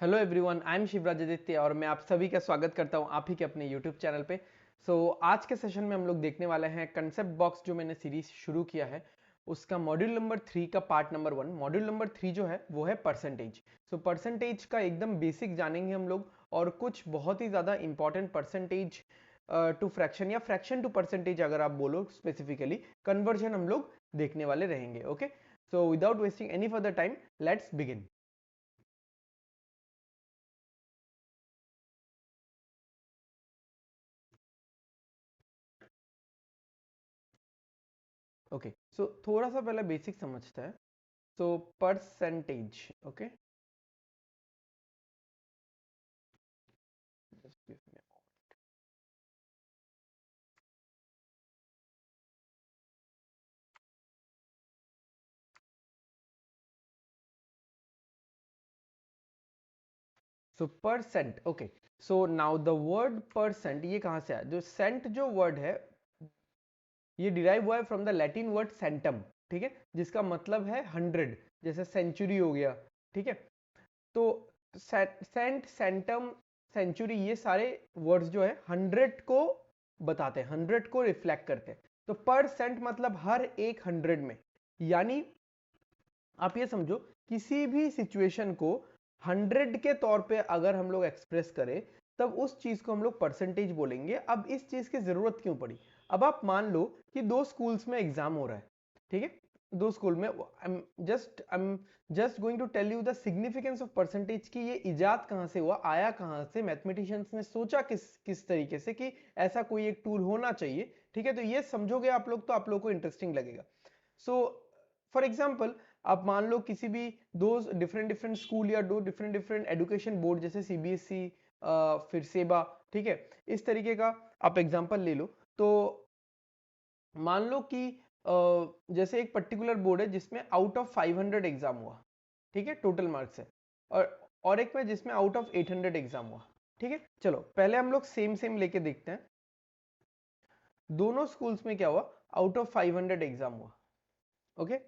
Hello everyone, I am Shivraj Aditya और मैं आप सभी का स्वागत करता हूं आप ही के अपने यूट्यूब चैनल पे। आज के सेशन में हम लोग देखने वाले हैं कंसेप्ट बॉक्स, जो मैंने सीरीज शुरू किया है उसका मॉड्यूल नंबर 3 का पार्ट नंबर 1। मॉड्यूल नंबर 3 जो है वो है परसेंटेज। परसेंटेज का एकदम बेसिक जानेंगे हम लोग, और कुछ बहुत ही ज़्यादा इंपॉर्टेंट परसेंटेज टू फ्रैक्शन या फ्रैक्शन टू परसेंटेज अगर आप बोलो स्पेसिफिकली, कन्वर्जन हम लोग देखने वाले रहेंगे। Okay, so without wasting any further time, let's begin. Okay, so थोड़ा सा पहले बेसिक समझते हैं। Percentage, okay, percent. Okay, so now the word percent ये कहां से आया? जो सेंट जो वर्ड है ये डिराइव हुआ है from the Latin word centum, ठीक है, जिसका मतलब है 100, जैसे सेंचुरी हो गया, ठीक है। तो सेंट, सेंटम, सेंचुरी, ये सारे वर्ड्स जो है 100 को बताते हैं, 100 को रिफ्लेक्ट करते हैं। तो परसेंट मतलब हर एक 100 में, यानी आप ये समझो किसी भी सिचुएशन को 100 के तौर पे अगर हम लोग एक्सप्रेस करें तब उस चीज को हम लोग परसेंटेज बोलेंगे। अब इस चीज की जरूरत क्यों पड़ी? अब आप मान लो कि दो स्कूल्स में एग्जाम हो रहा है, ठीक है, दो स्कूल में। I am just going to tell you the significance of percentage की ये इजाद कहां से हुआ, आया कहां से, मैथमेटिशियंस ने सोचा किस किस तरीके से कि ऐसा कोई एक टूल होना चाहिए, ठीक है। तो ये समझोगे आप लोग तो आप लोग को इंटरेस्टिंग लगेगा। सो फॉर एग्जाम्पल, आप मान लो किसी भी दो डिफरेंट डिफरेंट स्कूल या दो डिफरेंट डिफरेंट एजुकेशन बोर्ड, जैसे सीबीएसई, फिर सेबा, ठीक है, इस तरीके का आप एग्जांपल ले लो। तो मान लो कि जैसे एक पर्टिकुलर बोर्ड है जिसमें आउट ऑफ 500 एग्जाम हुआ, ठीक है, टोटल मार्क्स है, और एक में जिसमें आउट ऑफ 800 एग्जाम हुआ, ठीक है। चलो पहले हम लोग सेम सेम लेके देखते हैं। दोनों स्कूल्स में क्या हुआ? आउट ऑफ 500 एग्जाम हुआ, ओके।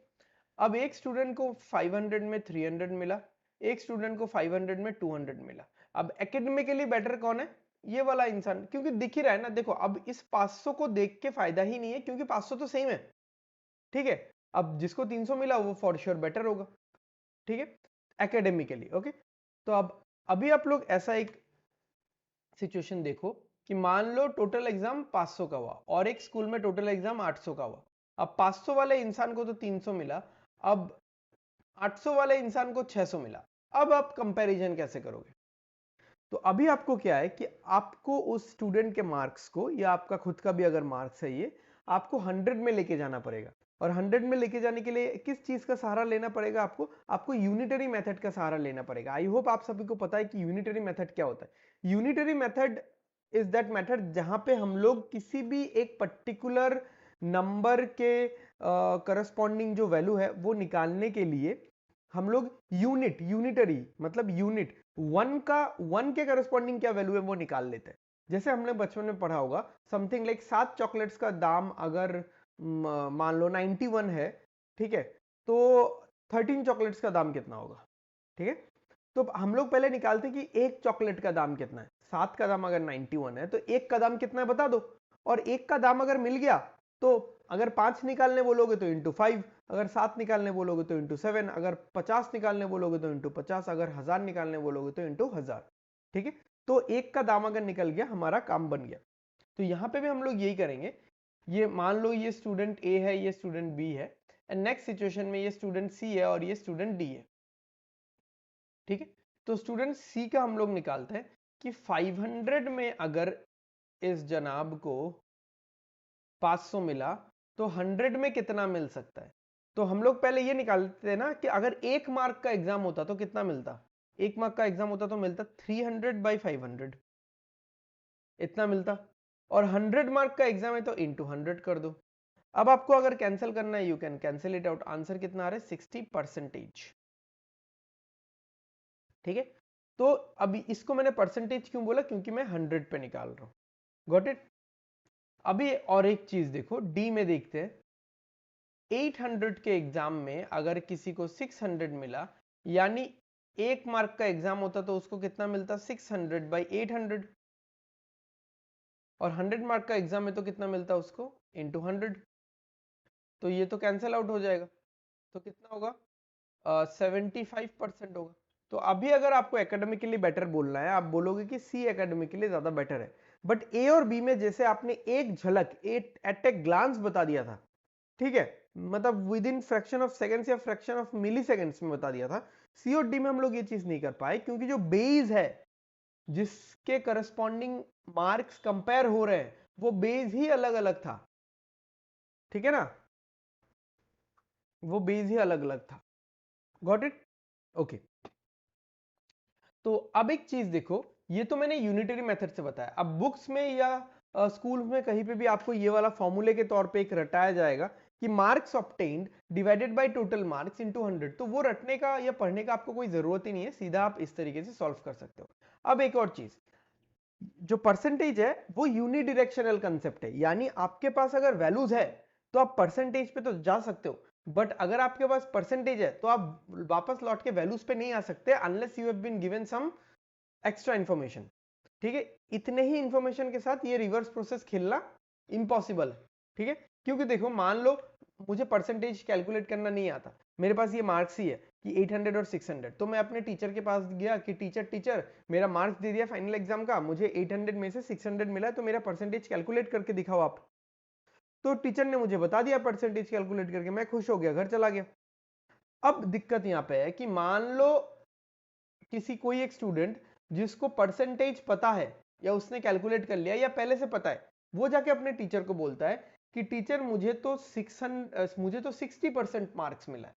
अब एक स्टूडेंट को 500 में 300 मिला, एक स्टूडेंट को 500 में 200 मिला। अब एकेडमिकली बेटर कौन है? ये वाला इंसान, क्योंकि दिख ही रहा है ना। देखो, अब इस 500 को देख के फायदा ही नहीं है, क्योंकि 500 तो सेम है, ठीक है। अब जिसको 300 मिला वो फॉर श्योर बेटर होगा, ठीक है, एकेडमिकली, ओके। तो अब अभी आप लोग ऐसा एक सिचुएशन देखो कि मान लो टोटल एग्जाम 500 का हुआ और एक स्कूल में टोटल एग्जाम 800 का हुआ। अब 500 वाले इंसान को तो 300 मिला, अब 800 वाले इंसान को 600 मिला। अब आप कंपैरिजन कैसे करोगे? तो अभी आपको क्या है कि आपको उस स्टूडेंट के मार्क्स को, या आपका खुद का भी अगर मार्क्स है, ये आपको 100 में लेके जाना पड़ेगा। और 100 में लेके जाने के लिए किस चीज का सहारा लेना पड़ेगा आपको? आपको यूनिटरी मेथड का सहारा लेना पड़ेगा। आई होप आप सभी को पता है कि यूनिटरी मेथड क्या होता है। Unitary method is that method जहां पे हम लोग किसी भी एक पर्टिकुलर नंबर के करस्पॉन्डिंग जो वैल्यू है वो निकालने के लिए हम लोग यूनिटरी मतलब यूनिट वन के करस्पॉन्डिंग क्या वैल्यू है वो निकाल लेते हैं। जैसे हमने बचपन में पढ़ा होगा, समथिंग लाइक 7 चॉकलेट्स का दाम अगर मान लो 91 है, ठीक है, तो 13 चॉकलेट्स का दाम कितना होगा? ठीक है, तो हम लोग पहले निकालते हैं कि एक चॉकलेट का दाम कितना है। 7 का दाम अगर 91 है तो एक का दाम कितना है बता दो। और एक का दाम अगर मिल गया तो अगर 5 निकालने बोलोगे तो इंटू 5, अगर 7 निकालने बोलोगे तो इंटू 7, अगर 50 निकालने बोलोगे तो इंटू 50, अगर 1000 निकालने बोलोगे तो इंटू 1000, ठीक है। तो एक का दाम अगर निकल गया, हमारा काम बन गया। तो यहां पे भी हम लोग यही करेंगे। ये मान लो ये स्टूडेंट ए है, ये स्टूडेंट बी है, एंड नेक्स्ट सिचुएशन में ये स्टूडेंट सी है और ये स्टूडेंट डी है, ठीक है। तो स्टूडेंट सी का हम लोग निकालते हैं कि 500 में अगर इस जनाब को 500 मिला तो 100 में कितना मिल सकता है? तो हम लोग पहले ये निकालते हैं ना कि अगर 1 मार्क का एग्जाम होता तो कितना मिलता? 1 मार्क का एग्जाम होता तो मिलता 300 बाई 500, इतना मिलता। और 100 मार्क का एग्जाम है तो इंटू 100 कर दो। अब आपको अगर कैंसिल करना है, you can cancel it out. Answer कितना आ रहा है? 60%, ठीक है। तो अभी इसको मैंने परसेंटेज क्यों बोला? क्योंकि मैं 100 पे निकाल रहा हूं। Got it? अभी और एक चीज देखो, डी में देखते हैं। 800 के एग्जाम में अगर किसी को 600 मिला, यानी 1 मार्क का एग्जाम होता तो उसको कितना मिलता, 600/800, और 100 मार्क का एग्जाम है तो कितना मिलता उसको, इंटू 100। तो ये तो कैंसिल आउट हो जाएगा, तो कितना होगा, 75% होगा। तो अभी अगर आपको एकेडमिकली बेटर बोलना है, आप बोलोगे कि सी एकेडमिकली ज्यादा बेटर है, बट ए और बी में जैसे आपने एक झलक एट ए ग्लांस बता दिया था, ठीक है, मतलब with in fraction of seconds या फ्रैक्शन ऑफ मिली सेकेंड्स में बता दिया था, सी और डी में हम लोग ये चीज नहीं कर पाए, क्योंकि जो बेस है जिसके करस्पॉन्डिंग मार्क्स कंपेयर हो रहे हैं वो बेस ही अलग अलग था, ठीक है ना, वो बेस ही अलग अलग था। Got it, okay. तो अब एक चीज देखो, ये तो मैंने यूनिटरी मेथड से बताया, अब बुक्स में या स्कूल में कहीं पे भी आपको ये वाला फॉर्मूले के तौर पे एक रटाया जाएगा कि marks obtained divided by total marks into 100, तो वो रटने का या पढ़ने का आपको कोई जरूरत ही नहीं है, सीधा आप इस तरीके से सॉल्व कर सकते हो। अब एक और चीज, जो परसेंटेज है वो यूनिडायरेक्शनल कंसेप्ट है, यानी आपके पास अगर वैल्यूज है तो आप परसेंटेज पे तो जा सकते हो, बट अगर आपके पास परसेंटेज है तो आप वापस लौट के वैल्यूज पे नहीं आ सकते unless you have been given some extra information, ठीक है। इतने ही इंफॉर्मेशन के साथ ये रिवर्स प्रोसेस खेलना इम्पॉसिबल है, ठीक है, क्योंकि देखो मान लो मुझे परसेंटेज कैलकुलेट करना नहीं आता, मेरे पास ये मार्क्स ही है कि 800 और 600, तो मैं अपने टीचर के पास गया कि टीचर टीचर मेरा मार्क्स दे दिया फाइनल एग्जाम का, मुझे 800 में से 600 मिला है, तो मेरा परसेंटेज कैलकुलेट करके दिखाओ आप। तो टीचर ने मुझे बता दिया परसेंटेज कैलकुलेट करके, मैं खुश हो गया, घर चला गया। अब दिक्कत यहाँ पे है कि मान लो किसी कोई एक स्टूडेंट जिसको परसेंटेज पता है या उसने कैलकुलेट कर लिया या पहले से पता है, वो जाके अपने टीचर को बोलता है कि टीचर मुझे तो 60% मार्क्स मिला है।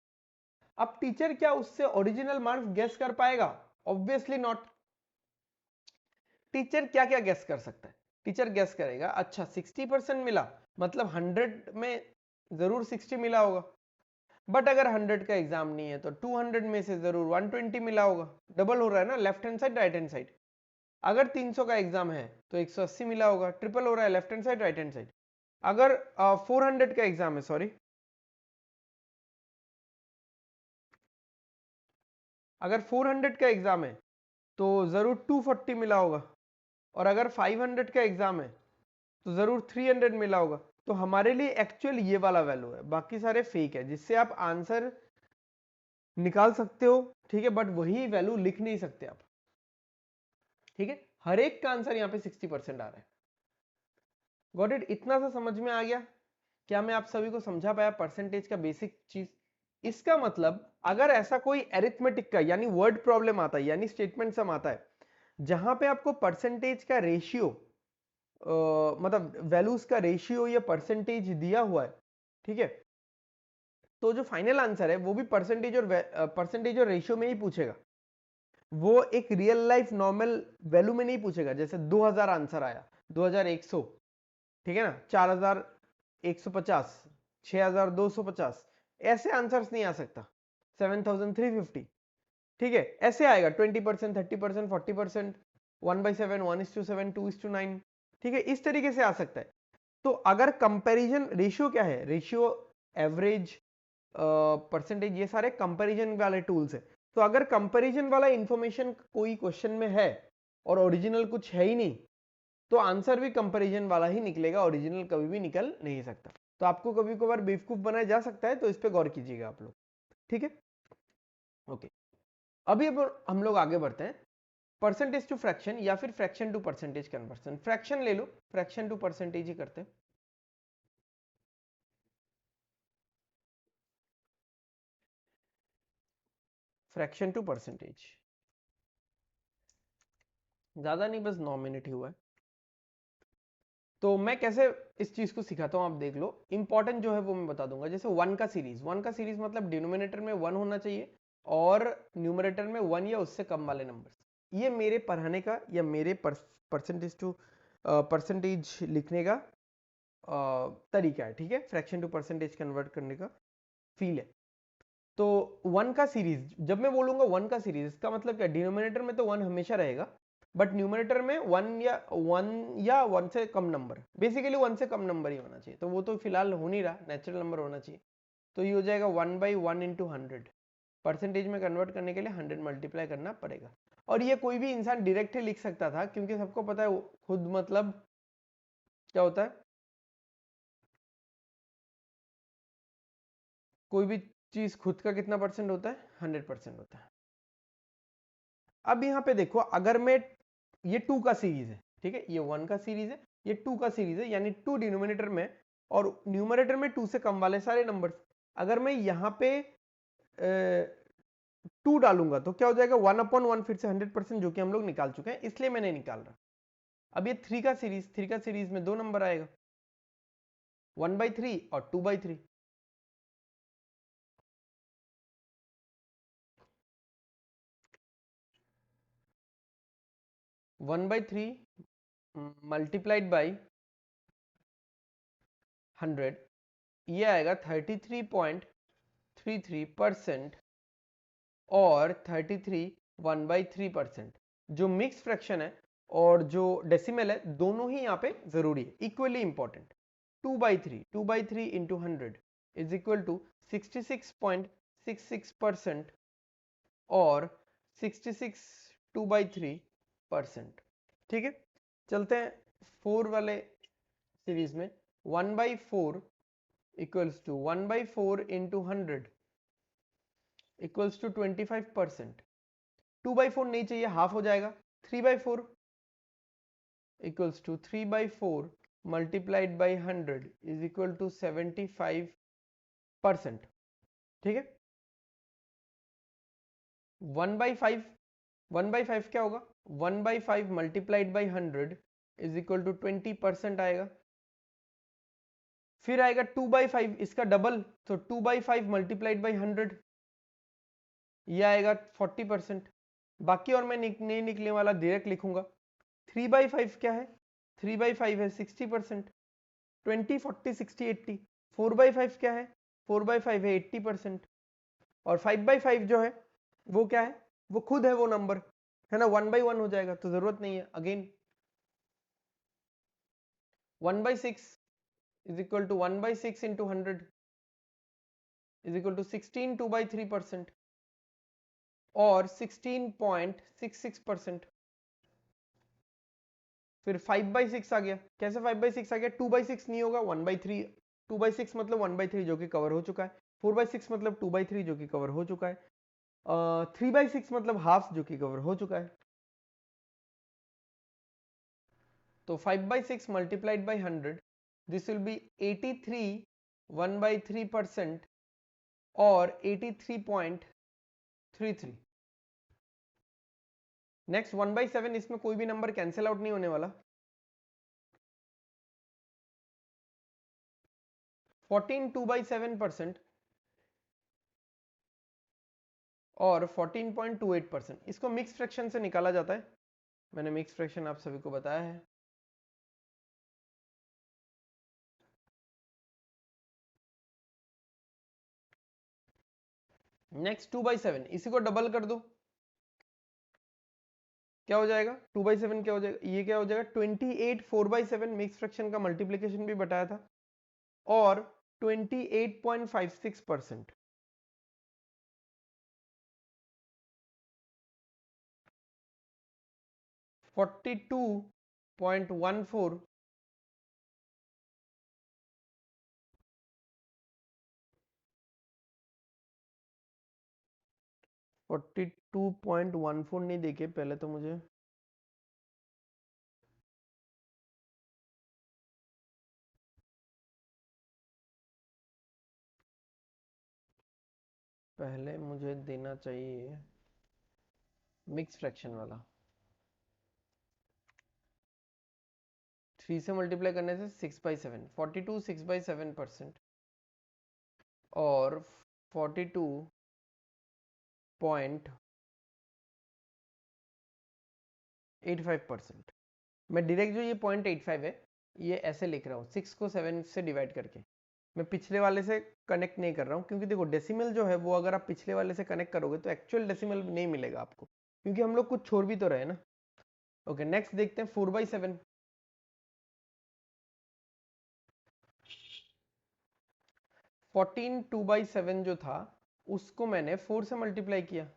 अब टीचर क्या उससे ओरिजिनल मार्क्स गेस कर पाएगा? Obviously not. टीचर क्या क्या गेस कर सकता है? टीचर गेस करेगा अच्छा 60% मिला मतलब 100 में जरूर 60 मिला होगा, बट अगर 100 का एग्जाम नहीं है तो 200 में से जरूर 120 मिला होगा। डबल हो रहा है ना, left hand side right hand side. अगर 300 का एग्जाम है तो 180 मिला होगा, ट्रिपल हो रहा है, left hand side right hand side. अगर 400 का एग्जाम है, सॉरी, अगर 400 का एग्जाम है तो जरूर 240 मिला होगा, और अगर 500 का एग्जाम है तो जरूर 300 मिला होगा। तो हमारे लिए एक्चुअल ये वाला वैल्यू है, बाकी सारे फेक है, जिससे आप आंसर निकाल सकते हो, ठीक है, बट वही वैल्यू लिख नहीं सकते आप, ठीक है। हर एक का आंसर यहाँ पे 60% आ रहा है। Got it? इतना सा समझ में आ गया? क्या मैं आप सभी को समझा पाया परसेंटेज का बेसिक चीज? इसका मतलब अगर ऐसा कोई एरिथमेटिक का यानी वर्ड प्रॉब्लम आता है, यानी स्टेटमेंट सम आता है, जहां पे आपको परसेंटेज का रेशियो मतलब वैल्यूज का रेशियो या परसेंटेज दिया हुआ है, ठीक है, तो जो फाइनल आंसर है वो भी परसेंटेज और रेशियो में ही पूछेगा, वो एक रियल लाइफ नॉर्मल वैल्यू में नहीं पूछेगा। जैसे 2000 आंसर आया, 2100, ठीक है ना, 4150, 6250, ऐसे आंसर्स नहीं आ सकता, 7350, ठीक है, ऐसे आएगा 20%, 30%, 40%, 1/7, 1:7, 2:9, ठीक है, इस तरीके से आ सकता है। तो अगर कंपैरिजन रेशियो क्या है, रेशियो, एवरेज, परसेंटेज, ये सारे कंपैरिजन वाले टूल्स है। तो अगर कंपैरिजन वाला इंफॉर्मेशन कोई क्वेश्चन में है और ओरिजिनल कुछ है ही नहीं, तो आंसर भी कंपैरिजन वाला ही निकलेगा, ओरिजिनल कभी भी निकल नहीं सकता। तो आपको कभी कभार बेवकूफ बनाया जा सकता है, तो इस पे गौर कीजिएगा आप लोग, ठीक है, ओके। अभी अब हम लोग आगे बढ़ते हैं, परसेंटेज टू फ्रैक्शन या फिर fraction to percentage conversion. Fraction ले लो, फ्रैक्शन टू परसेंटेज ही करते हैं। फ्रैक्शन टू परसेंटेज, ज्यादा नहीं, बस 9 मिनट ही हुआ है। तो मैं कैसे इस चीज को सिखाता हूं आप देख लो, इंपॉर्टेंट जो है वो मैं बता दूंगा। जैसे वन का सीरीज, वन का सीरीज मतलब डिनोमिनेटर में 1 होना चाहिए और न्यूमरेटर में 1 या उससे कम वाले नंबर्स। ये मेरे पढ़ाने का या मेरे परसेंटेज टू परसेंटेज लिखने का तरीका है, ठीक है, फ्रैक्शन टू परसेंटेज कन्वर्ट करने का फील है। तो 1 का सीरीज, जब मैं बोलूंगा 1 का सीरीज, इसका मतलब क्या, डिनोमिनेटर में तो 1 हमेशा रहेगा, बट न्यूमरेटर में 1 से कम नंबर, बेसिकली 1 से कम नंबर ही होना चाहिए। तो वो तो फिलहाल हो नहीं रहा, नेचुरल नंबर होना चाहिए। तो ये हो जाएगा 1/1 × 100, परसेंटेज में कन्वर्ट करने के लिए 100 मल्टीप्लाई करना पड़ेगा। और ये कोई भी इंसान डायरेक्ट ही लिख सकता था, क्योंकि सबको पता है खुद मतलब क्या होता है, कोई भी चीज खुद का कितना परसेंट होता है, 100% होता है। अब यहाँ पे देखो, अगर मैं, ये 2 का सीरीज है, ठीक है, ये 1 का सीरीज है, ये 2 का सीरीज है, यानी 2 डिनोमिनेटर में और न्यूमरेटर में 2 से कम वाले सारे नंबर्स। अगर मैं यहाँ पे 2 डालूंगा तो क्या हो जाएगा, 1/1 फिर से 100%, जो कि हम लोग निकाल चुके हैं, इसलिए मैं नहीं निकाल रहा। अब ये 3 का सीरीज में 2 नंबर आएगा, 1/3 और 2/3। 1/3 मल्टीप्लाइड बाई 100, ये आएगा 33.33% और 33 1/3%। जो मिक्स फ्रैक्शन है और जो डेसिमल है, दोनों ही यहाँ पे जरूरी है, equally important. 2/3 into 100 is equal to 66.66% और 66 2/3%। ठीक है, चलते हैं 4 वाले सीरीज में। 1/4 equals to 1/4 into 100 equals to 25%। 2/4 नहीं चाहिए, हाफ हो जाएगा। 3/4 equals to 3/4 multiplied by 100 is equal to 75%। ठीक है, 1/5 क्या होगा, 1/5 multiplied by 100 is equal to 20% आएगा। फिर आएगा 2/5, इसका डबल, तो 2/5 मल्टीप्लाइड बाई 100, ये आएगा 40%। बाकी और मैं नहीं निकलने वाला, डायरेक्ट लिखूंगा। 3/5 क्या है, 3/5 है 60%, 20 40 60 80। 4/5 क्या है, 4/5 है 80%। और 5/5 जो है वो क्या है, वो खुद है वो नंबर, है ना, 1/1 हो जाएगा, तो जरूरत नहीं है। Again 1/6 is equal to 1/6 into 100 is equal to 16 2/3% और 16.66%। फिर 5/6 आ गया, कैसे 5/6 आ गया, 2/6 नहीं होगा, 1/3। 2/6 मतलब 1/3 जो कि कवर हो चुका है। 4/6 मतलब 2/3 जो कि कवर हो चुका है। 3/6 मतलब हाफ जो कि कवर हो चुका है। तो 5/6 multiplied by 100, this will be 83 1/3% और 83.33। नेक्स्ट 1/7, इसमें कोई भी नंबर कैंसिल आउट नहीं होने वाला। 14 2/7% और 14.28%। इसको मिक्स फ्रैक्शन से निकाला जाता है, मैंने मिक्स फ्रैक्शन आप सभी को बताया है। नेक्स्ट 2/7, इसी को डबल कर दो, क्या हो जाएगा, 2/7 क्या हो जाएगा, ये क्या हो जाएगा, 28 4/7, मिक्स फ्रैक्शन का मल्टीप्लीकेशन भी बताया था, और 28.56%। 42.14 42.14 नहीं देखे, पहले तो मुझे देना चाहिए मिक्स फ्रैक्शन वाला। 3 से मल्टीप्लाई करने से 6/7, 42 6/7% और 42.85%। मैं डायरेक्ट जो ये 0.85 है, ये ऐसे लिख रहा हूँ, 6 को 7 से डिवाइड करके। मैं पिछले वाले से कनेक्ट नहीं कर रहा हूँ, क्योंकि देखो डेसिमल जो है वो अगर आप पिछले वाले से कनेक्ट करोगे तो एक्चुअल डेसिमल नहीं मिलेगा आपको, क्योंकि हम लोग कुछ छोड़ भी तो रहे ना। ओके, नेक्स्ट देखते हैं 4/7। 14 2/7 जो था उसको मैंने 4 से मल्टीप्लाई किया,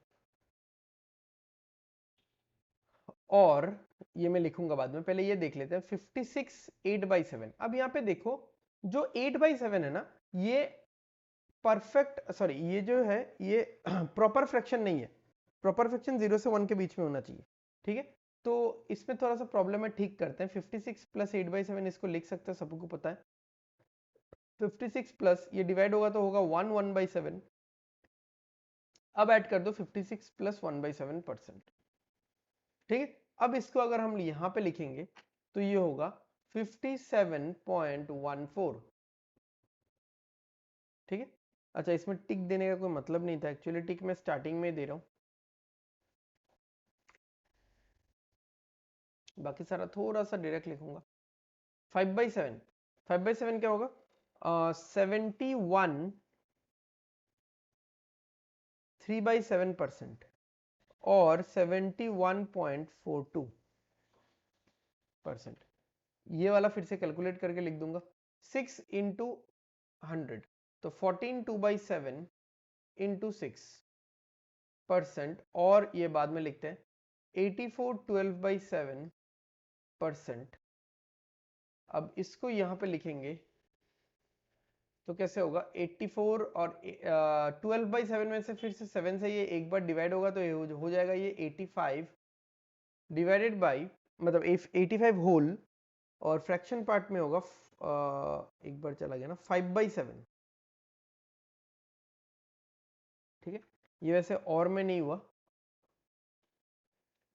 और ये मैं लिखूंगा बाद में, पहले ये देख लेते हैं 56 8/7। अब यहाँ पे देखो जो 8/7 है ना, ये परफेक्ट, सॉरी ये जो है ये प्रॉपर फ्रैक्शन नहीं है। प्रॉपर फ्रैक्शन 0 से 1 के बीच में होना चाहिए, ठीक है। तो इसमें थोड़ा सा प्रॉब्लम है, ठीक करते हैं। 56 प्लस 8/7 इसको लिख सकते हैं, सबको पता है। 56 प्लस ये डिवाइड होगा तो होगा 1/7। अब ऐड कर दो 56 प्लस 1/7%, ठीक है। अब इसको अगर हम यहाँ पे लिखेंगे तो ये होगा 57.14, ठीक है। अच्छा, इसमें टिक देने का कोई मतलब नहीं था एक्चुअली, टिक मैं स्टार्टिंग में दे रहा हूँ, बाकी सारा थोड़ा सा डायरेक्ट लिखूंगा। 5/7, 5/7 क्या होगा? 71 3/7% और 71.42%। ये वाला फिर से कैलकुलेट करके लिख दूंगा, 6 इंटू 100, तो 14 2/7 इंटू 6%, और ये बाद में लिखते हैं 84 12/7%। अब इसको यहाँ पे लिखेंगे तो कैसे होगा? 84 और 12/7 में से फिर से 7 से ये एक बार डिवाइड होगा तो ये हो जाएगा ये 85 डिवाइडेड बाई, मतलब 85 होल, और फ्रैक्शन पार्ट में होगा एक बार चला गया ना 5/7, ठीक है। ये वैसे और में नहीं हुआ,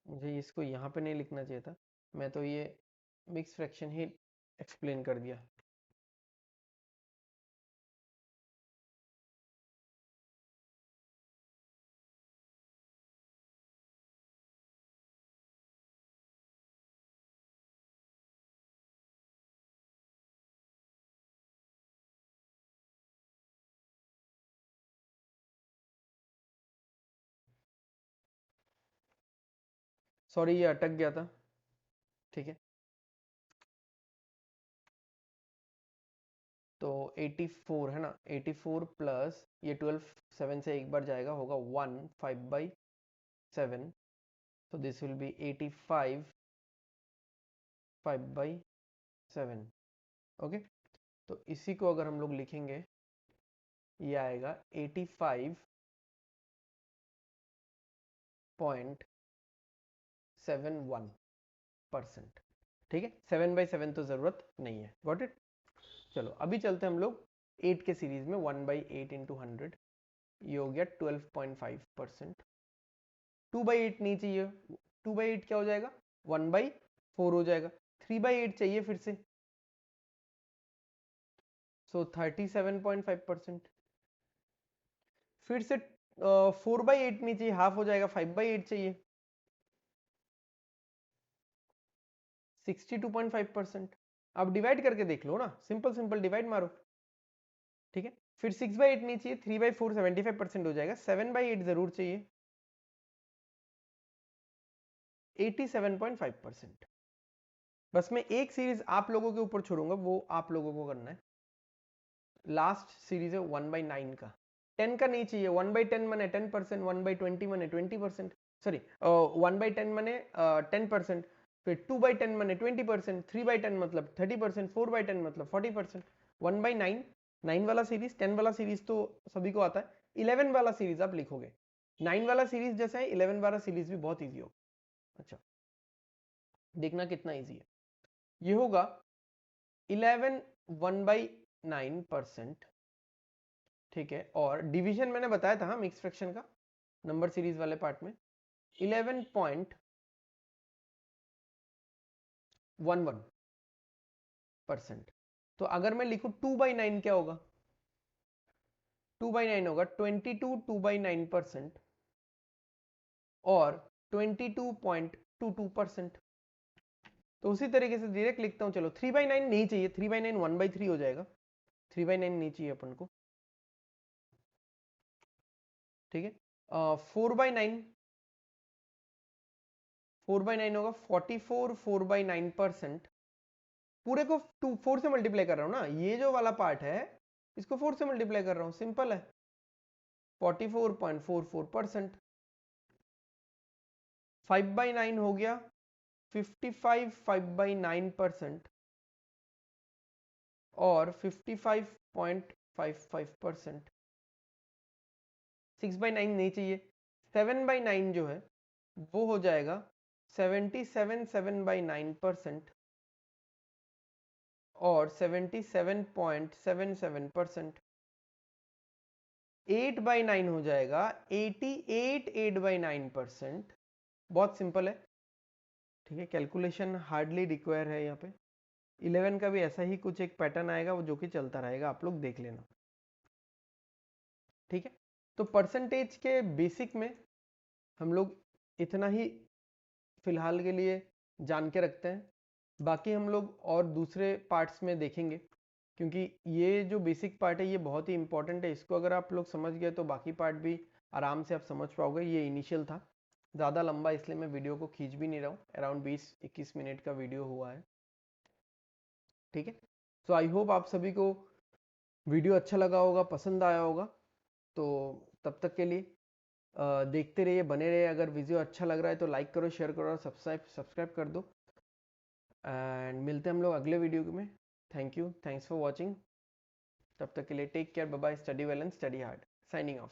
मुझे इसको यहाँ पे नहीं लिखना चाहिए था, मैं तो ये मिक्स फ्रैक्शन ही एक्सप्लेन कर दिया। सॉरी ये अटक गया था, ठीक है। तो 84 है ना, 84 प्लस ये 12 7 से एक बार जाएगा, होगा 1 5/7, तो दिस विल बी 85 5/7, ओके। तो इसी को अगर हम लोग लिखेंगे, ये आएगा 85.71%, ठीक है। 7/7 तो जरूरत नहीं है, गॉट इट। चलो अभी चलते हैं हम लोग 8 के सीरीज में, 1/8 इंटू 100, ये हो गया 12.5%। 2/8 नहीं चाहिए, 2/8 क्या हो जाएगा? 1/4 हो जाएगा। 3/8 चाहिए फिर से, सो 37.5%। फिर से 4/8 नहीं चाहिए, हाफ हो जाएगा, 5/8 चाहिए, 62.5%। अब डिवाइड करके देख लो ना, सिंपल सिंपल डिवाइड मारो, ठीक है। फिर 6/8 नहीं चाहिए, 3/4 75% हो जाएगा, 7/8 जरूर चाहिए, 87.5%। बस मैं एक सीरीज आप लोगों के ऊपर छोड़ूंगा, वो आप लोगों को करना है। लास्ट सीरीज है 1/9 का, 10 का नहीं चाहिए। 1/10 मने 10%, 1/20 मने 20%, सॉरी 1/10 मने 10%, फिर 2/10 मने 20%, 3/10 मतलब 30%, 4/10 मतलब 40%। 1/9, 9 वाला सीरीज, 10 वाला सीरीज तो सभी को आता है, 11 वाला सीरीज आप लिखोगे। 9 वाला सीरीज जैसा है 11 वाला सीरीज भी बहुत ईजी होगा। अच्छा, देखना कितना ईजी है। ये होगा 11 1/9%, ठीक है। और डिवीजन मैंने बताया था मिक्स फ्रैक्शन का नंबर सीरीज वाले पार्ट में, 11.11%। तो अगर मैं लिखूं 2/9 क्या होगा? 2/9 होगा 22 2/9% और 22.22%। तो उसी तरीके से डायरेक्ट लिखता हूं, चलो 3/9 नहीं चाहिए, 3/9 1/3 हो जाएगा, 3/9 नहीं चाहिए अपन को, ठीक है। 4/9, 4/9 होगा 44 4/9%। पूरे को 4 से मल्टीप्लाई कर रहा हूँ ना, ये जो वाला पार्ट है इसको 4 से मल्टीप्लाई कर रहा हूँ, सिंपल है। 44.44%। 5/9 हो गया 55 5/9% और 55.55%। 6/9 नहीं चाहिए। 7/9 जो है वो हो जाएगा 77 7/9% और 77.77%। 8/9 हो जाएगा 88 8/9%। बहुत सिंपल है, ठीक है, कैलकुलेशन हार्डली रिक्वायर है यहाँ पे। 11 का भी ऐसा ही कुछ एक पैटर्न आएगा वो जो कि चलता रहेगा, आप लोग देख लेना, ठीक है। तो परसेंटेज के बेसिक में हम लोग इतना ही फिलहाल के लिए जान के रखते हैं। बाकी हम लोग और दूसरे पार्ट्स में देखेंगे, क्योंकि ये जो बेसिक पार्ट है ये बहुत ही इंपॉर्टेंट है। इसको अगर आप लोग समझ गए तो बाकी पार्ट भी आराम से आप समझ पाओगे। ये इनिशियल था, ज़्यादा लंबा इसलिए मैं वीडियो को खींच भी नहीं रहा हूँ। अराउंड 20-21 मिनट का वीडियो हुआ है, ठीक है। सो आई होप आप सभी को वीडियो अच्छा लगा होगा, पसंद आया होगा। तो तब तक के लिए देखते रहिए, बने रहिए। अगर वीडियो अच्छा लग रहा है तो लाइक करो, शेयर करो और सब्सक्राइब कर दो। एंड मिलते हैं हम लोग अगले वीडियो में। Thank you, thanks for watching. तब तक के लिए take care, bye bye, study well and study hard, signing of.